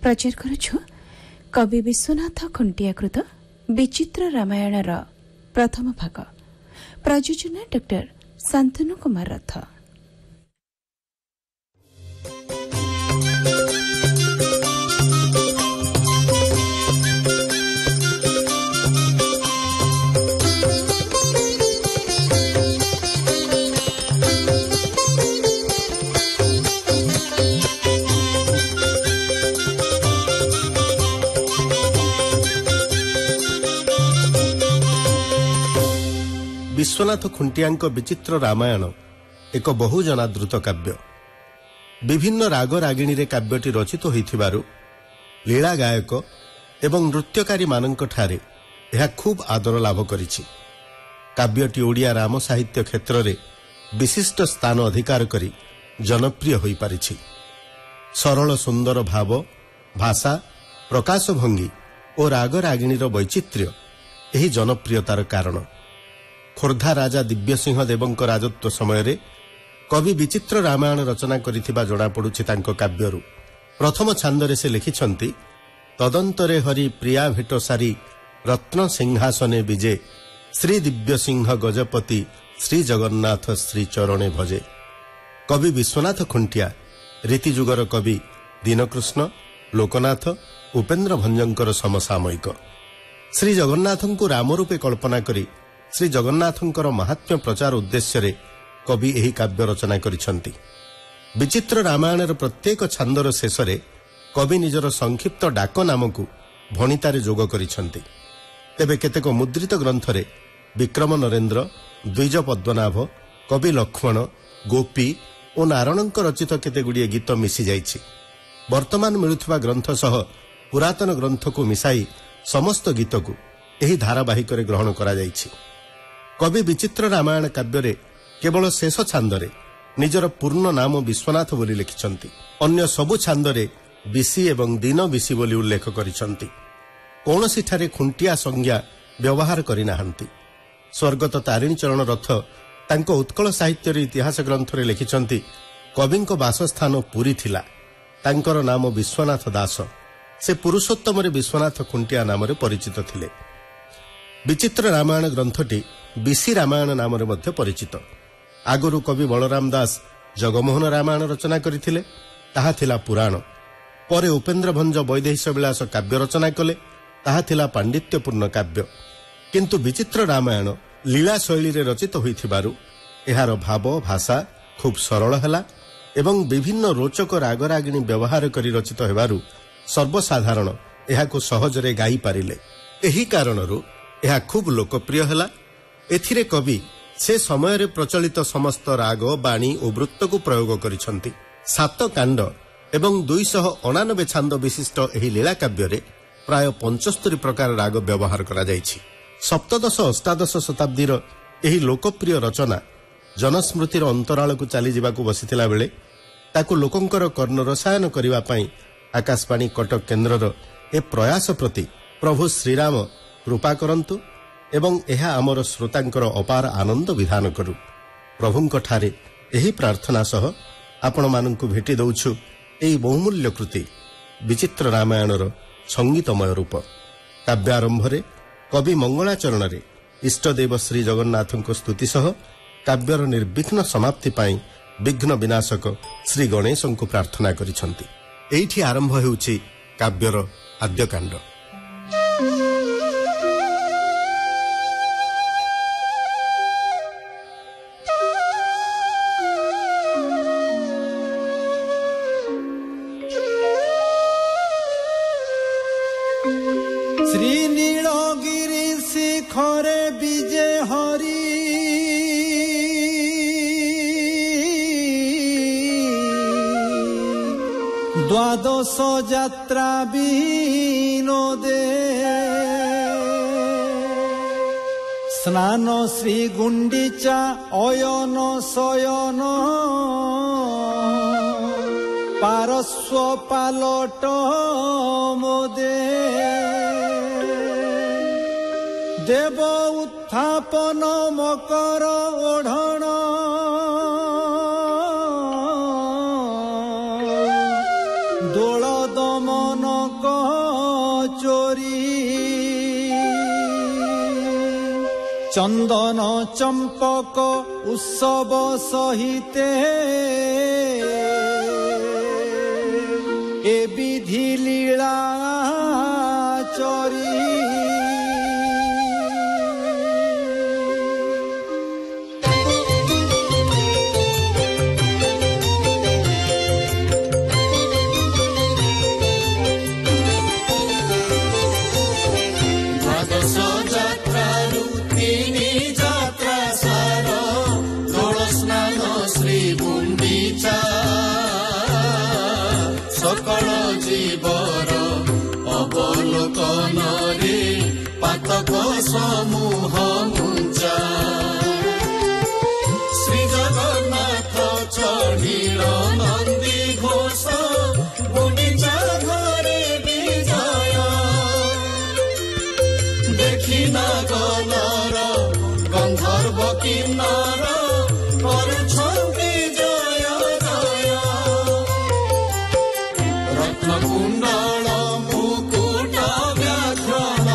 प्रचार करुछु कवि विश्वनाथ खुंटियाकृत विचित्र रामायणर प्रथम भाग। प्रयोजन डॉक्टर शांतनु कुमार रथ। विश्वनाथ खुंटियांक विचित्र रामायण एक बहुजनादृत काव्य। विभिन्न राग रागिणी रे काव्यटी रचित होइथिबारु लीला गायक एवं नृत्यकारी मानक ठारे यह खूब आदर लाभ करिछि। काव्यटी ओडिया राम साहित्य क्षेत्र रे विशिष्ट स्थान अधिकार करी जनप्रिय होई पारिछि। सरल सुंदर भाव, भाषा, प्रकाश भंगी और राग रागिणीर वैचित्र्य एही जनप्रियतार कारण। खोर्धा राजा दिव्यसिंह देवंक राजत्व समय कवि विचित्र रामायण रचना करिथिबा जणा पडुछि तांको काव्यरु। प्रथम छांदरे से लिखिछंती, तदंतरे हरि प्रिया भेट सारी रत्न सिंहासने विजे, श्री दिव्यसिंह गजपति श्री जगन्नाथ श्री चरणे भजे। कवि विश्वनाथ खुंटिया रीतिजुगर कवि दीनकृष्ण, लोकनाथ, उपेन्द्र भंजंकर समसामयिक। श्री जगन्नाथंकु राम रूपे कल्पना करी श्री जगन्नाथंकर महात्म्य प्रचार उद्देश्य रे कवि एही काव्य रचना करिसंती। विचित्र रामायणर प्रत्येक छांदर शेषरे कवि निजर संक्षिप्त डाक नामकु भणितारे जोग करिसंती। तेबे केतेक मुद्रित ग्रंथरे विक्रम नरेंद्र, द्विज पद्मनाभ, कवि लक्ष्मण, गोपी और नारायणଙ୍କ रचित केतेगुड़िए गीत मिसी जाइछि। वर्तमान मिलुथिबा ग्रंथ सह पुरातन ग्रंथकु मिसाई समस्त गीतकु एही धारावाहिक रे ग्रहण करा जाइछि। कवि विचित्र रामायण काव्य केवल शेष छांदरे निजर पूर्ण नाम विश्वनाथ बोली लिखिछंती। अन्य सबु छांदरे विशी एवं दीन विशी बोली उल्लेख करिछंती। कौनसी ठारे खुंटिया संज्ञा व्यवहार करिनाहांती। स्वर्गत तारिणी चरण रथ तांको उत्कल साहित्यर इतिहास ग्रंथरे लिखिछंती, कविंको बासस्थान पुरी थिला, तांकर नाम विश्वनाथ दास। से पुरुषोत्तम विश्वनाथ खुंटिया नाम परिचित थिले। विचित्र रामायण ग्रंथटी विशी रामायण नाम परिचित। आगुरु कवि बलराम दास जगमोहन रामायण रचना करथिले, ताहा थिला पुराण। परे उपेन्द्र भंज वैदेहिश विलास काव्य रचना कले, ताहा थिला पांडित्यपूर्ण काव्य। किंतु विचित्र रामायण लीला शैली रे रचित होइथिबारु एहार भाव, भाषा खूब सरल हला एवं विभिन्न रोचक राग रागिणी व्यवहार करी रचित हेबारु सर्वसाधारण एहाकु सहजरे गाई पारिले। एही कारणरु एहा खूब लोकप्रिय हला। एथिरे कवि से समय रे प्रचलित समस्त राग, बाणी और वृत्त को प्रयोग करिसंती। 7 कांड एवं 289 छांद विशिष्ट एही लीला काव्य रे प्राय 75 प्रकार राग व्यवहार करा जाइछि। सप्तदश अष्टादश शताब्दीर एही लोकप्रिय रचना जनस्मृतिर अंतराल को चली जिबाकु बसिथिला बेले ताकु लोकंकर कर्ण रसायन करिवा पई आकाशवाणी कटक केन्द्रर ए प्रयास प्रति प्रभु श्रीराम कृपा करंतु एवं एहा आमर श्रोतांकर अपार आनंद विधान करू। प्रभुंक ठारे एही प्रार्थना सह आपण मानंकु भेटी दउछु एही बहुमूल्य कृति विचित्र रामायणर संगीतमय रूप। काव्यारंभरे कवि मंगलाचरण रे इष्टदेव श्री जगन्नाथंक स्तुति सह काव्यर निर्विघ्न समाप्ति पाई विघ्न विनाशक श्री गणेशंकु प्रार्थना करिसंती। एइठी आरंभ हेउछि काव्यर आद्यकांड। श्री नीलगिरी शिखरे विजय हरि द्वादश यात्रा विनोदे स्नान श्री गुंडिचा अयन शयन पारस्व पालट मोदे देव उत्थापन मकर ओढ़ण दोल दमन चंदन चंपक उत्सव सहिते ए विधि लीला चरी सकल जीवर अवलोकन रे पातक समूह मुंचा श्री जगन्नाथ चढ़िल नंदी घोष गुंडीचा घरे विजय देखी नगनर गंधर्व किन्नर करुछन्ति जय जय रत्नकुण्डल मुकुट व्याघ्रण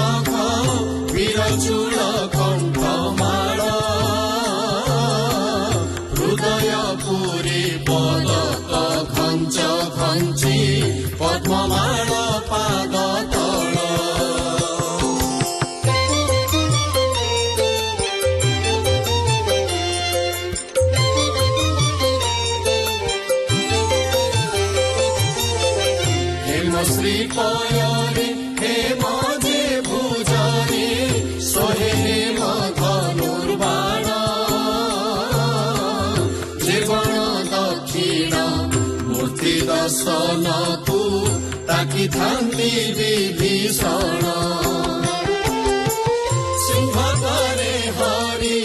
वीरचूल कण्ठमाल हृदय पुरी पदक घञ्च घञ्ची पद्ममाल पाद तल श्री पयरे हेम जे भुजरे सोहे हेम धनुर्बाण जीवन दक्षिण मूर्ति दर्शन को ताकि थांती विभीषण सिंह करे हरि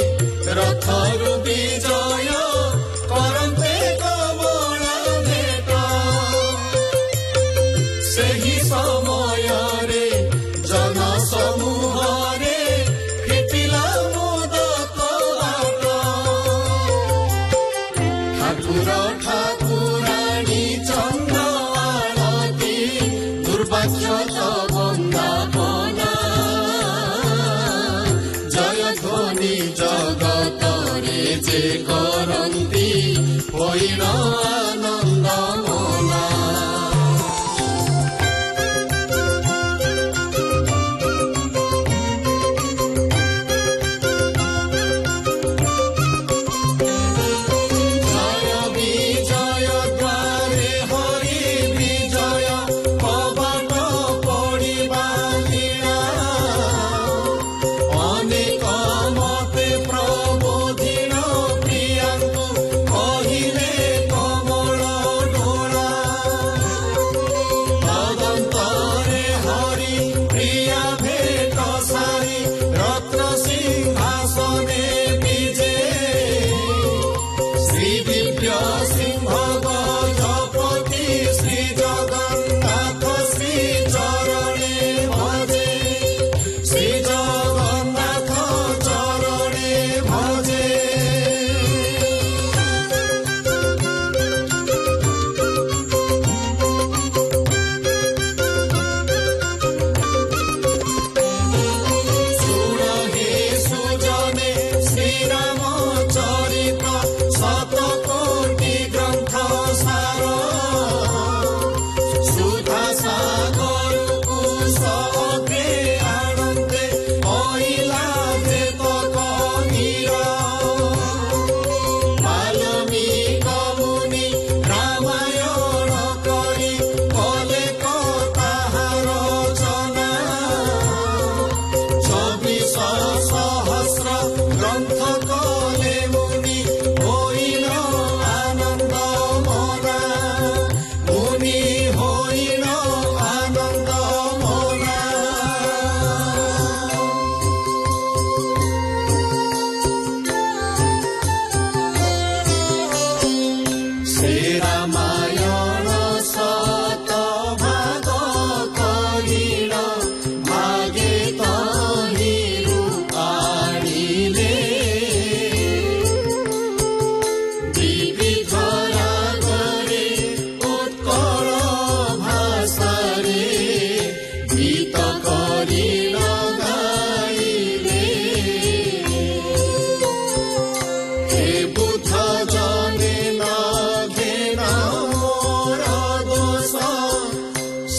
रथरु विजय करन्ते कमल भेट ସେହି ସମୟରେ ଜନ ସମୂହରେ ଫିଟିଲା ମୋଦକ ବାଟ ଠାକୁର ଠାକୁରାଣୀ ଚନ୍ଦ୍ର ଆଳତୀ ଦୁର୍ବାକ୍ଷ ବନ୍ଦାପନା ଜୟ ଧ୍ୱନି ଜଗତରେ ଯେ କରନ୍ତି ହୋଇଣ ଆନନ୍ଦ ମନା କହିଲେ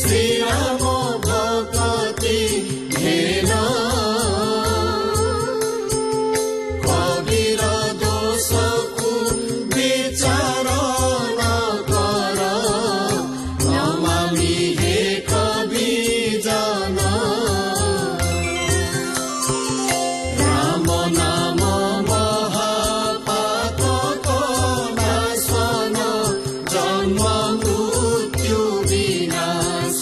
ଶ୍ରୀରାମ ଭକତି ହେନ କବିର ଦୋଷକୁ ବିଚାର ନ କର ନମାମି ହେ କବି ଜନ ରାମ ନାମ ମହାପାତକ ନାଶନ ଜନ୍ମ ମୃତ୍ୟୁ ବିନାଶ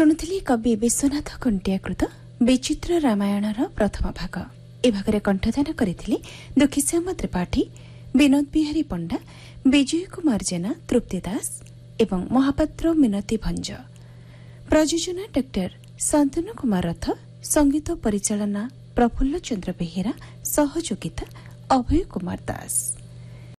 ଶୁଣୁଥିଲି କବି ବିଶ୍ୱନାଥ ଖୁଣ୍ଟିଆକୃତ ବିଚିତ୍ର ରାମାୟଣର ପ୍ରଥମ ଭାଗ। ଏ ଭାଗରେ କଣ୍ଠଦାନ କରିଥିଲେ ଦୁଃଖୀଶ୍ୟାମ ତ୍ରିପାଠୀ, ବିନୋଦ ବିହାରୀ ପଣ୍ଡା, ବିଜୟ କୁମାର ଜେନା, ତୃପ୍ତି ଦାସ ଏବଂ ମହାପାତ୍ର ମିନତୀ ଭଞ୍ଜ। ପ୍ରଯୋଜନା ଡକ୍ଟର ଶାନ୍ତନୁ କୁମାର ରଥ, ସଙ୍ଗୀତ ପରିଚାଳନା ପ୍ରଫୁଲ୍ଲ ଚନ୍ଦ୍ର ବେହେରା, ସହଯୋଗିତା ଅଭୟ କୁମାର ଦାସ।